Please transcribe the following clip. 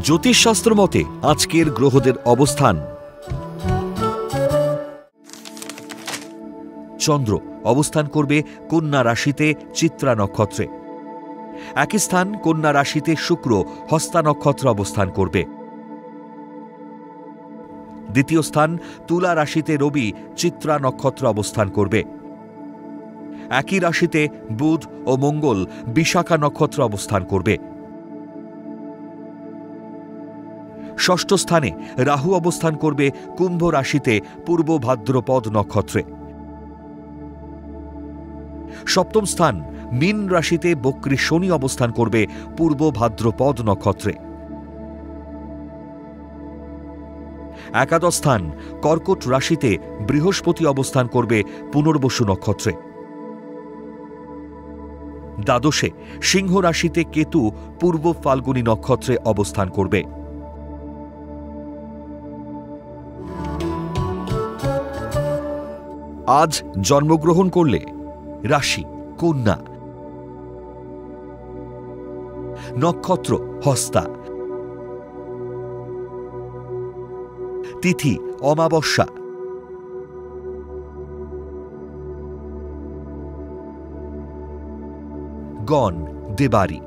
জ্যোতিষশাস্ত্র মতে আজকের গ্রহদের অবস্থান। চন্দ্র অবস্থান করবে কন্যা রাশিতে চিত্রা নক্ষত্রে। একই স্থান কন্যা রাশিতে শুক্র হস্তা নক্ষত্র অবস্থান করবে। দ্বিতীয় স্থান তুলা রাশিতে রবি চিত্রা নক্ষত্র অবস্থান করবে। একই রাশিতে বুধ ও মঙ্গল বিশাখা নক্ষত্র অবস্থান করবে। ষষ্ঠ স্থানে রাহু অবস্থান করবে কুম্ভ রাশিতে পূর্ব ভাদ্রপদ নক্ষত্রে। সপ্তম স্থান মীন রাশিতে বক্রী শনি অবস্থান করবে পূর্ব ভাদ্রপদ নক্ষত্রে। একাদশ স্থান কর্কট রাশিতে বৃহস্পতি অবস্থান করবে পুনর্বসু নক্ষত্রে। দ্বাদশে সিংহ রাশিতে কেতু পূর্ব ফাল্গুনী নক্ষত্রে অবস্থান করবে। আজ জন্মগ্রহণ করলে রাশি কন্যা, নক্ষত্র হস্তা, তিথি অমাবস্যা, গণ দেবারি।